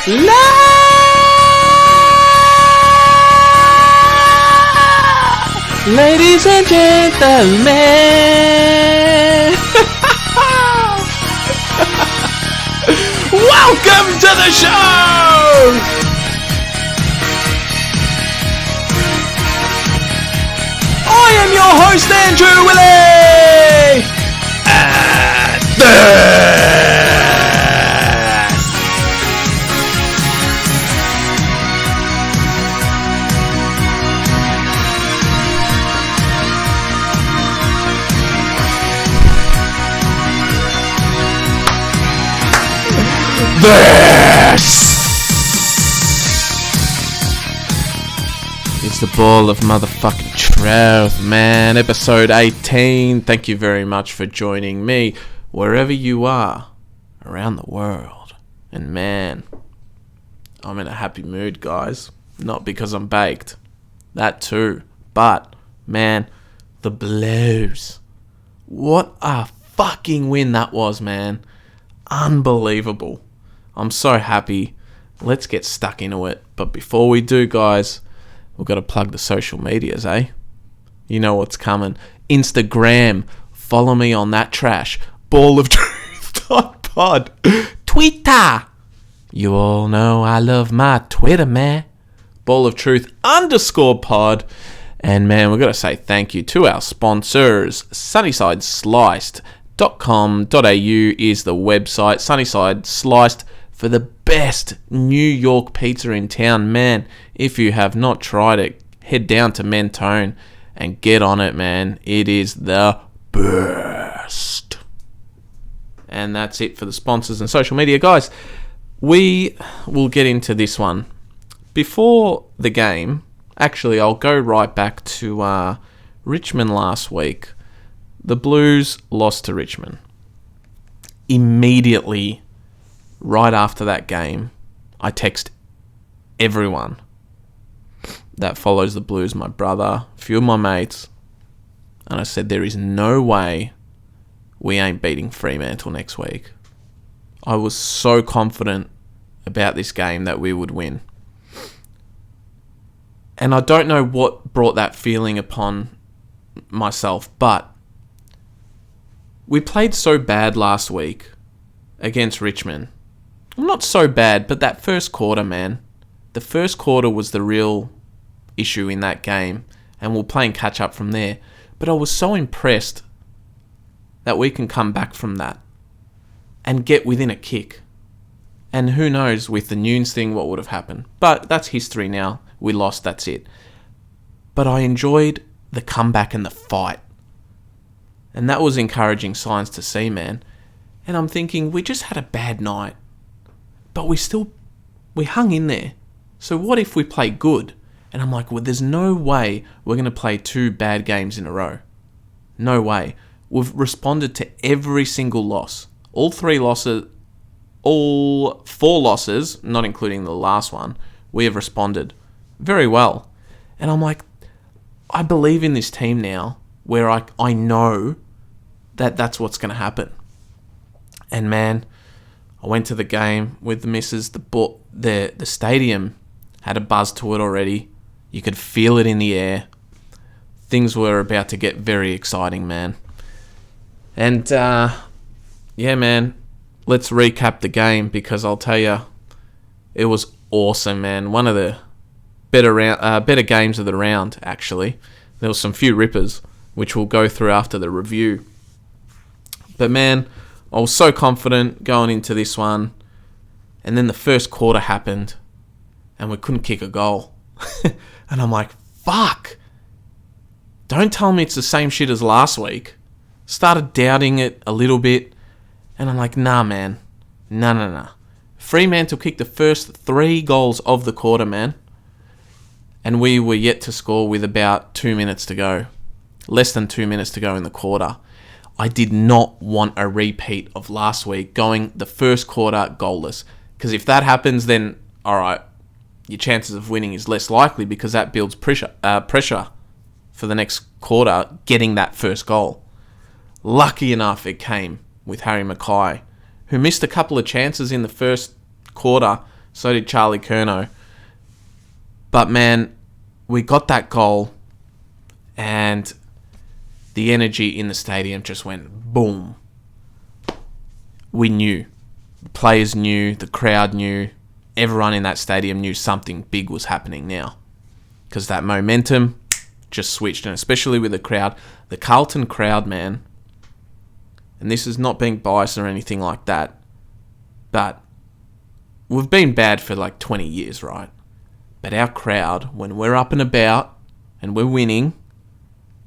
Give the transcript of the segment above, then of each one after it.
Ladies and gentlemen, welcome to the show! I am your host, Andrew Illy! And this is the ball of motherfucking truth, man. Episode 18. Thank you very much for joining me wherever you are around the world. And man, I'm in a happy mood, guys. Not because I'm baked. That too. But, man, the Blues. What a fucking win that was, man. Unbelievable. I'm so happy. Let's get stuck into it. But before we do, guys, we've got to plug the social medias, eh? You know what's coming. Instagram. Follow me on that trash. balloftruth.pod. Twitter. You all know I love my Twitter, man. balloftruth_pod. And man, we've got to say thank you to our sponsors. SunnysideSliced.com.au is the website. Sunnyside Sliced for the best New York pizza in town. Man, if you have not tried it, head down to Mentone and get on it, man. It is the best. And that's it for the sponsors and social media. Guys, we will get into this one. Before the game, actually, I'll go right back to Richmond last week. The Blues lost to Richmond. Immediately, right after that game, I text everyone that follows the Blues, my brother, a few of my mates, and I said, there is no way we ain't beating Fremantle next week. I was so confident about this game that we would win. And I don't know what brought that feeling upon myself, but we played so bad last week against Richmond. Not so bad, but that first quarter, man. The first quarter was the real issue in that game, and we're playing catch up from there. But I was so impressed that we can come back from that and get within a kick. And who knows with the Nunes thing what would have happened. But that's history now. We lost, that's it. But I enjoyed the comeback and the fight. And that was encouraging signs to see, man. And I'm thinking, we just had a bad night. But we hung in there. So what if we play good? And I'm like, well, there's no way we're going to play 2 bad games in a row. No way. We've responded to every single loss. All 4 losses, not including the last one, we have responded very well. And I'm like, I believe in this team now, where I know that that's what's going to happen. And man, I went to the game with the missus. The stadium had a buzz to it already. You could feel it in the air. Things were about to get very exciting, man. And yeah, man, let's recap the game, because I'll tell you, it was awesome, man. One of the better games of the round, actually. There was some few rippers, which we'll go through after the review. But man, I was so confident going into this one. And then the first quarter happened, and we couldn't kick a goal. And I'm like, fuck. Don't tell me it's the same shit as last week. Started doubting it a little bit. And I'm like, nah, man. Nah. Fremantle kicked the first 3 goals of the quarter, man. And we were yet to score with about 2 minutes to go. Less than 2 minutes to go in the quarter. I did not want a repeat of last week going the first quarter goalless. Because if that happens, then, alright, your chances of winning is less likely, because that builds pressure for the next quarter, getting that first goal. Lucky enough, it came with Harry Mackay, who missed a couple of chances in the first quarter, So did Charlie Curnow. But, man, we got that goal, and the energy in the stadium just went boom. We knew. The players knew. The crowd knew. Everyone in that stadium knew something big was happening now. Because that momentum just switched, and especially with the crowd. The Carlton crowd, man, and this is not being biased or anything like that, but we've been bad for like 20 years, right? But our crowd, when we're up and about and we're winning,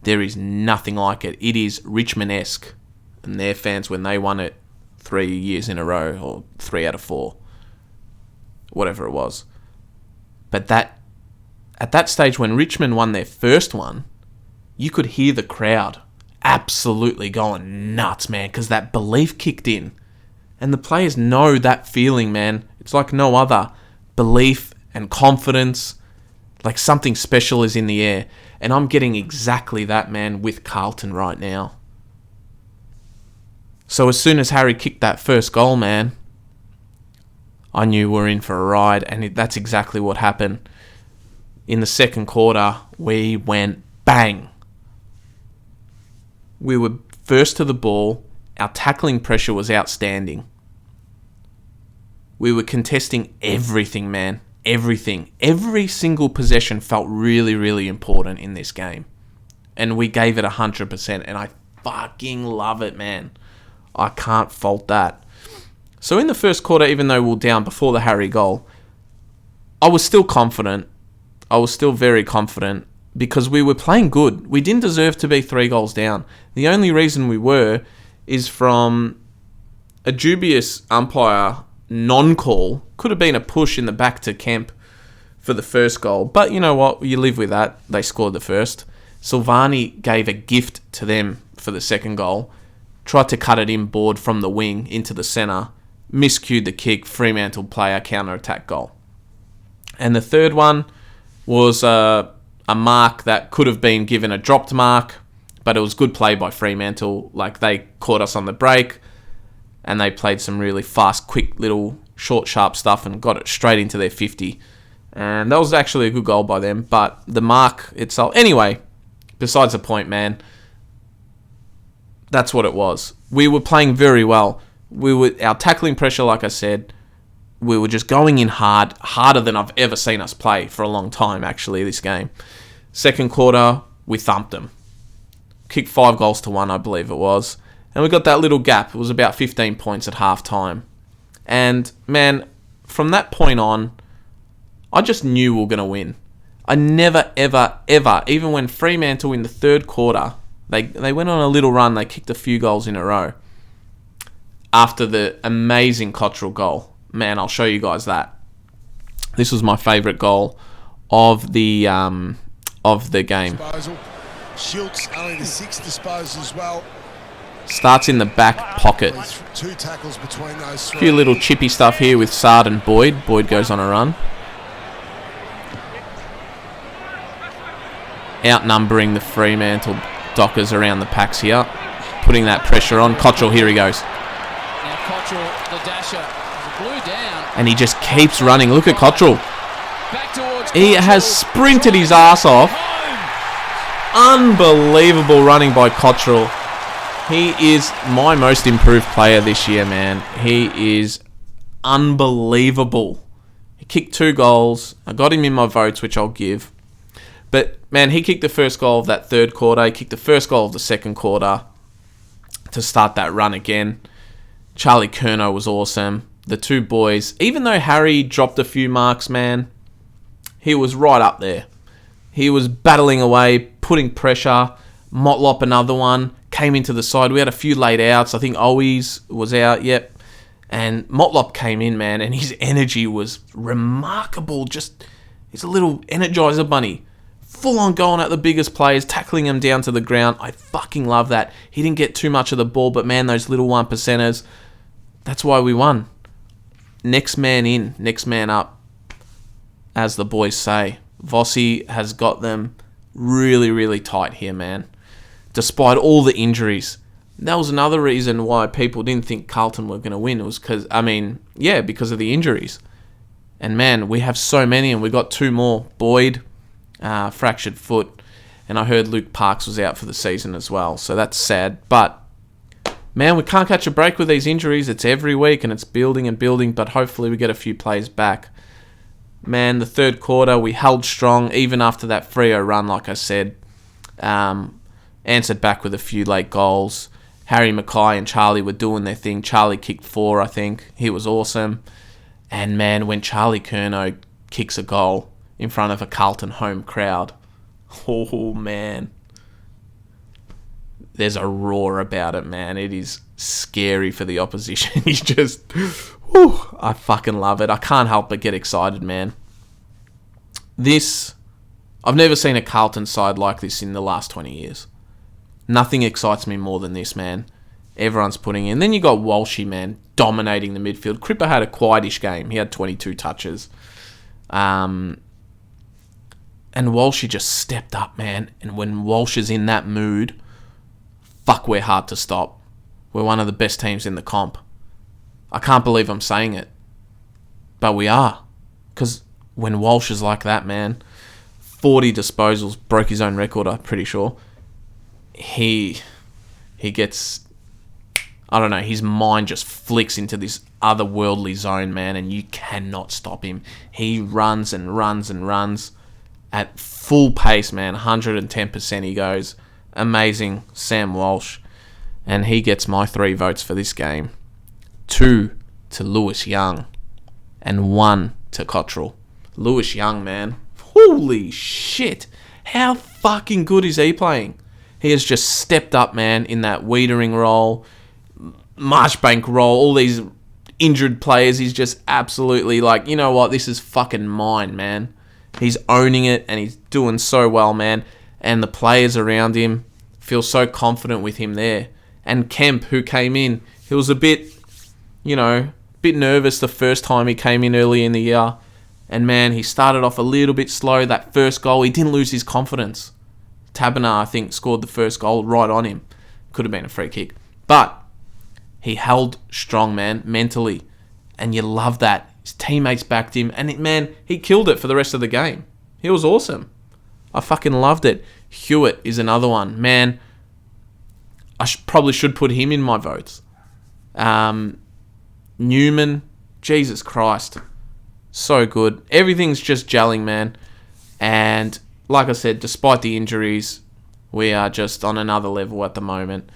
there is nothing like it. It is Richmond-esque. And their fans, when they won it 3 years in a row, or 3 out of 4, whatever it was. But at that stage, when Richmond won their first one, you could hear the crowd absolutely going nuts, man, because that belief kicked in. And the players know that feeling, man. It's like no other. Belief and confidence, like something special is in the air. And I'm getting exactly that, man, with Carlton right now. So as soon as Harry kicked that first goal, man, I knew we were in for a ride, and that's exactly what happened. In the second quarter, we went bang. We were first to the ball. Our tackling pressure was outstanding. We were contesting everything, man. Everything. Every single possession felt really, really important in this game. And we gave it 100%. And I fucking love it, man. I can't fault that. So in the first quarter, even though we were down before the Harry goal, I was still confident. I was still very confident because we were playing good. We didn't deserve to be 3 goals down. The only reason we were is from a dubious umpire non-call. Could have been a push in the back to Kemp for the first goal. But you know what? You live with that. They scored the first. Silvani gave a gift to them for the second goal. Tried to cut it inboard from the wing into the centre. Miscued the kick. Fremantle player counter-attack goal. And the third one was a mark that could have been given a dropped mark, but it was good play by Fremantle. Like, they caught us on the break, and they played some really fast, quick, little, short, sharp stuff and got it straight into their 50. And that was actually a good goal by them, but the mark itself... Anyway, besides the point, man, that's what it was. We were playing very well. Our tackling pressure, like I said, we were just going in hard, harder than I've ever seen us play for a long time, actually, this game. Second quarter, we thumped them. Kicked 5-1, I believe it was. And we got that little gap. It was about 15 points at half-time. And, man, from that point on, I just knew we were going to win. I never, ever, ever, even when Fremantle in the third quarter, they went on a little run, they kicked a few goals in a row. After the amazing Cottrell goal. Man, I'll show you guys that. This was my favourite goal of the game. Disposal. Schultz only the 6th disposal as well. Starts in the back pocket. 2 tackles between those 3. A few little chippy stuff here with Sard and Boyd. Boyd goes on a run. Outnumbering the Fremantle Dockers around the packs here. Putting that pressure on. Cottrell, here he goes. Now Cottrell, the dasher, blew down. And he just keeps running. Look at Cottrell. Back towards He has sprinted his ass off. Unbelievable running by Cottrell. He is my most improved player this year, man. He is unbelievable. He kicked 2 goals. I got him in my votes, which I'll give. But, man, he kicked the first goal of that third quarter. He kicked the first goal of the second quarter to start that run again. Charlie Curnow was awesome. The 2 boys, even though Harry dropped a few marks, man, he was right up there. He was battling away, putting pressure. Motlop, another one, came into the side. We had a few late outs. I think Owies was out, yep. And Motlop came in, man, and his energy was remarkable. Just, he's a little Energizer bunny. Full on going at the biggest players, tackling them down to the ground. I fucking love that. He didn't get too much of the ball, but man, those little 1%ers, that's why we won. Next man in, next man up, as the boys say. Vossi has got them really, really tight here, man. Despite all the injuries. That was another reason why people didn't think Carlton were going to win. It was because, because of the injuries. And man, we have so many, and we got 2 more. Boyd, fractured foot, and I heard Luke Parks was out for the season as well. So that's sad. But man, we can't catch a break with these injuries. It's every week, and it's building and building. But hopefully we get a few players back. Man, the third quarter, we held strong, even after that Freo run, like I said. Answered back with a few late goals. Harry Mackay and Charlie were doing their thing. Charlie kicked 4, I think. He was awesome. And man, when Charlie Curnow kicks a goal in front of a Carlton home crowd, oh man, there's a roar about it, man. It is scary for the opposition. He's just, I fucking love it. I can't help but get excited, man. I've never seen a Carlton side like this in the last 20 years. Nothing excites me more than this, man. Everyone's putting in. Then you got Walshy, man, dominating the midfield. Cripper had a quietish game. He had 22 touches. And Walshy just stepped up, man. And when Walsh is in that mood, fuck, we're hard to stop. We're one of the best teams in the comp. I can't believe I'm saying it. But we are. Because when Walsh is like that, man, 40 disposals, broke his own record, I'm pretty sure. He gets, I don't know, his mind just flicks into this otherworldly zone, man, and you cannot stop him. He runs and runs and runs at full pace, man. 110% he goes. Amazing, Sam Walsh. And he gets my 3 votes for this game. 2 to Lewis Young and 1 to Cottrell. Lewis Young, man. Holy shit. How fucking good is he playing? He has just stepped up, man, in that Wiedering role, Marchbank role, all these injured players. He's just absolutely like, you know what, this is fucking mine, man. He's owning it, and he's doing so well, man. And the players around him feel so confident with him there. And Kemp, who came in, he was a bit nervous the first time he came in early in the year. And man, he started off a little bit slow. That first goal, he didn't lose his confidence. Taberner, I think, scored the first goal right on him. Could have been a free kick. But he held strong, man, mentally. And you love that. His teammates backed him. And, man, he killed it for the rest of the game. He was awesome. I fucking loved it. Hewitt is another one. Man, I probably should put him in my votes. Newman, Jesus Christ. So good. Everything's just gelling, man. And like I said, despite the injuries, we are just on another level at the moment.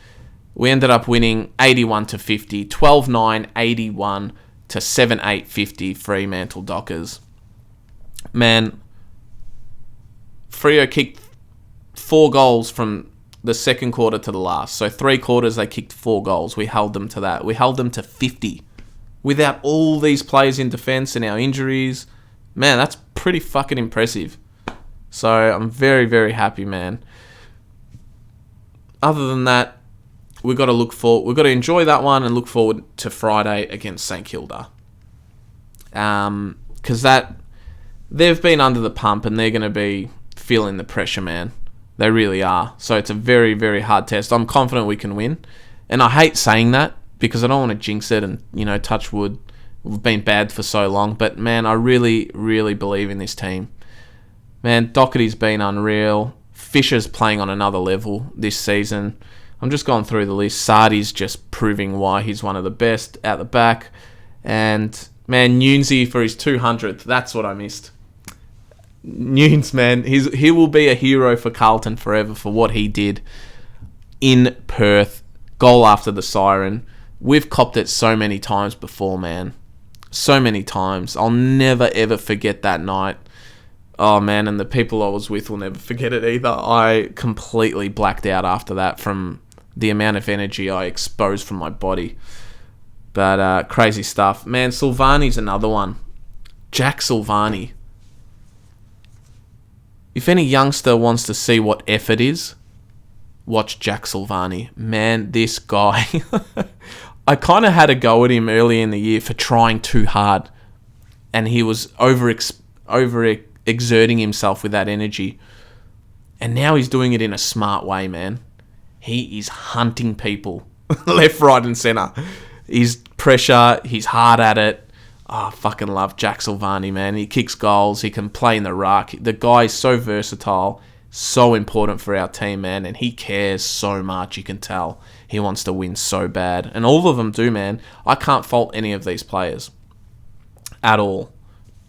We ended up winning 81-50, 12-9, 81 to 7-8, 50 Fremantle Dockers. Man, Freo kicked 4 goals from the second quarter to the last. So 3 quarters, they kicked 4 goals. We held them to that. We held them to 50. Without all these players in defence and our injuries, man, that's pretty fucking impressive. So I'm very, very happy, man. Other than that, we've got to enjoy that one and look forward to Friday against St Kilda. Because they've been under the pump and they're going to be feeling the pressure, man. They really are. So it's a very, very hard test. I'm confident we can win. And I hate saying that because I don't want to jinx it and, touch wood. We've been bad for so long. But, man, I really, really believe in this team. Man, Doherty's been unreal. Fisher's playing on another level this season. I'm just going through the list. Sardi's just proving why he's one of the best out the back. And, man, Newnsy for his 200th. That's what I missed. Nunes, man, he will be a hero for Carlton forever for what he did in Perth. Goal after the siren. We've copped it so many times before, man. So many times. I'll never, ever forget that night. Oh, man, and the people I was with will never forget it either. I completely blacked out after that from the amount of energy I exposed from my body. But crazy stuff. Man, Silvani's another one. Jack Silvani. If any youngster wants to see what effort is, watch Jack Silvani. Man, this guy... I kind of had a go at him early in the year for trying too hard. And he was exerting himself with that energy. And now he's doing it in a smart way, man. He is hunting people left, right and centre. He's pressure. He's hard at it. I fucking love Jack Silvani, man. He kicks goals. He can play in the ruck. The guy is so versatile, so important for our team, man. And he cares so much. You can tell he wants to win so bad. And all of them do, man. I can't fault any of these players. At all.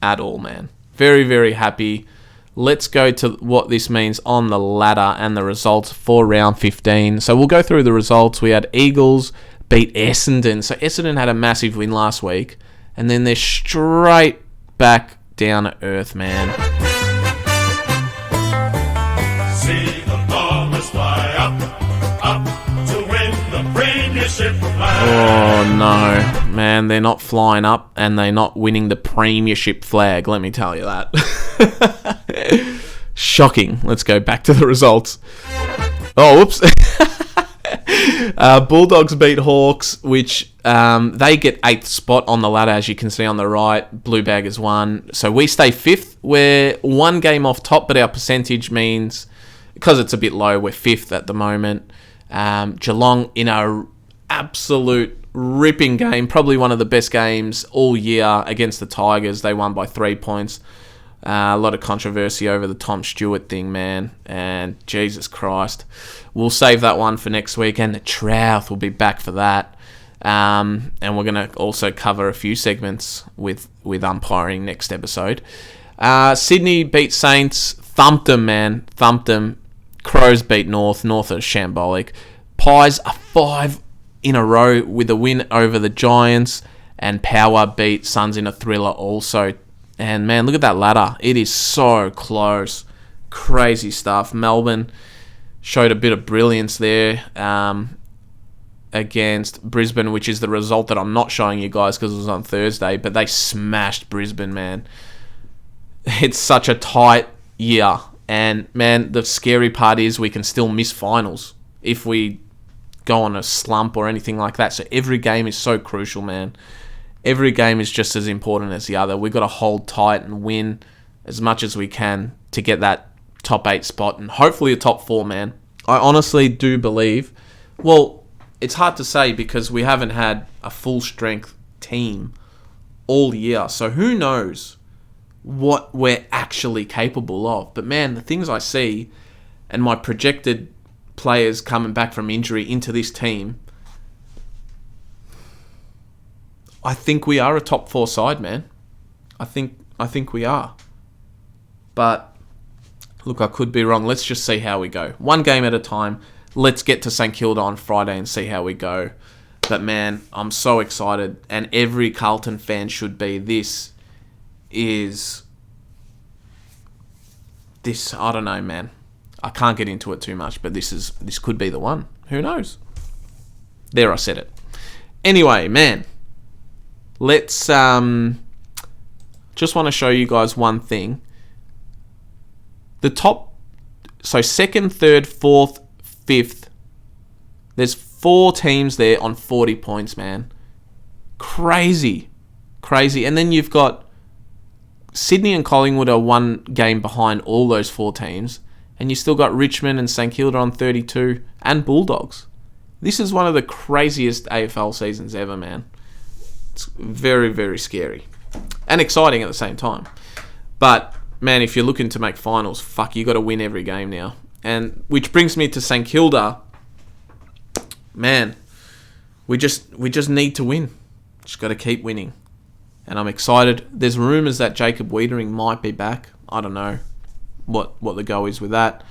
At all, man. Very, very happy. Let's go to what this means on the ladder and the results for round 15. So we'll go through the results. We had Eagles beat Essendon. So Essendon had a massive win last week. And then they're straight back down to earth, man. See the Bombers fly up to win the premiership flag. Oh, no. Man, they're not flying up and they're not winning the premiership flag, let me tell you that. Shocking. Let's go back to the results. Oh, whoops. Bulldogs beat Hawks, which they get 8th spot on the ladder, as you can see on the right. Blue Bag is 1. So we stay 5th. We're 1 game off top, but our percentage means, because it's a bit low, we're 5th at the moment. Geelong in a absolute ripping game, probably one of the best games all year against the Tigers. They won by 3 points. A lot of controversy over the Tom Stewart thing, man. And Jesus Christ. We'll save that one for next week. And the Trouth will be back for that. And we're going to also cover a few segments with umpiring next episode. Sydney beat Saints. Thumped them, man. Thumped them. Crows beat North. North are shambolic. Pies are 5 in a row with a win over the Giants. And Power beat Suns in a thriller also. And, man, look at that ladder. It is so close. Crazy stuff. Melbourne showed a bit of brilliance there against Brisbane, which is the result that I'm not showing you guys because it was on Thursday. But they smashed Brisbane, man. It's such a tight year. And, man, the scary part is we can still miss finals if we go on a slump or anything like that. So every game is so crucial, man. Every game is just as important as the other. We've got to hold tight and win as much as we can to get that top 8 spot and hopefully a top 4, man. I honestly do believe, well, it's hard to say because we haven't had a full strength team all year. So who knows what we're actually capable of. But man, the things I see and my projected players coming back from injury into this team, I think we are a top 4 side, man. I think we are. But, look, I could be wrong. Let's just see how we go. 1 game at a time. Let's get to St Kilda on Friday and see how we go. But, man, I'm so excited. And every Carlton fan should be. This, I don't know, man. I can't get into it too much, but this could be the one. Who knows? There, I said it. Anyway, man. Let's just want to show you guys one thing. The top, so 2nd, 3rd, 4th, 5th, there's 4 teams there on 40 points, man. Crazy. And then you've got Sydney and Collingwood are 1 game behind all those 4 teams, and you still got Richmond and St Kilda on 32 and Bulldogs. This is one of the craziest AFL seasons ever, man. It's very, very scary. And exciting at the same time. But, man, if you're looking to make finals, fuck, you got to win every game now. And which brings me to St Kilda. Man, we just need to win. Just got to keep winning. And I'm excited. There's rumours that Jacob Wiedering might be back. I don't know what the go is with that.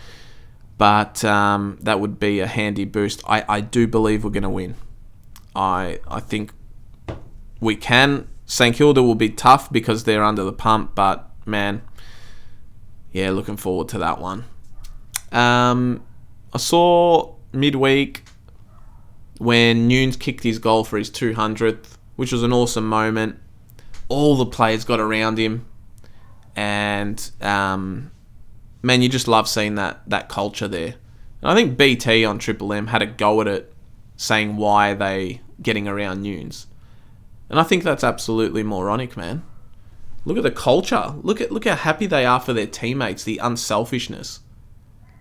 But that would be a handy boost. I do believe we're going to win. I think we can. St Kilda will be tough because they're under the pump, but man, yeah, looking forward to that one. I saw midweek when Nunes kicked his goal for his 200th, which was an awesome moment. All the players got around him, and man, you just love seeing that culture there. And I think B.T. on Triple M had a go at it, saying why they getting around Nunes. And I think that's absolutely moronic, man. Look at the culture. Look how happy they are for their teammates, the unselfishness,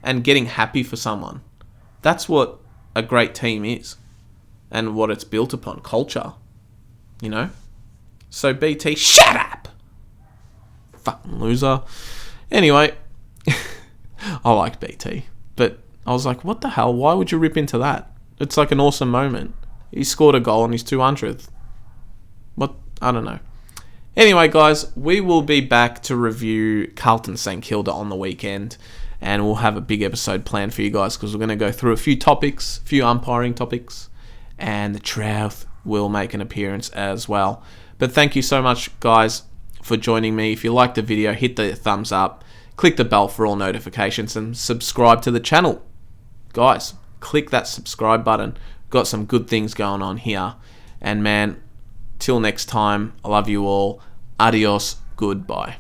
and getting happy for someone. That's what a great team is, and what it's built upon, culture. You know? So BT, shut up! Fucking loser. Anyway, I like BT. But I was like, what the hell? Why would you rip into that? It's like an awesome moment. He scored a goal on his 200th. What? I don't know. Anyway, guys, we will be back to review Carlton St Kilda on the weekend. And we'll have a big episode planned for you guys because we're going to go through a few topics, a few umpiring topics. And the Trouth will make an appearance as well. But thank you so much, guys, for joining me. If you liked the video, hit the thumbs up. Click the bell for all notifications and subscribe to the channel. Guys, click that subscribe button. Got some good things going on here. And man, till next time, I love you all. Adios. Goodbye.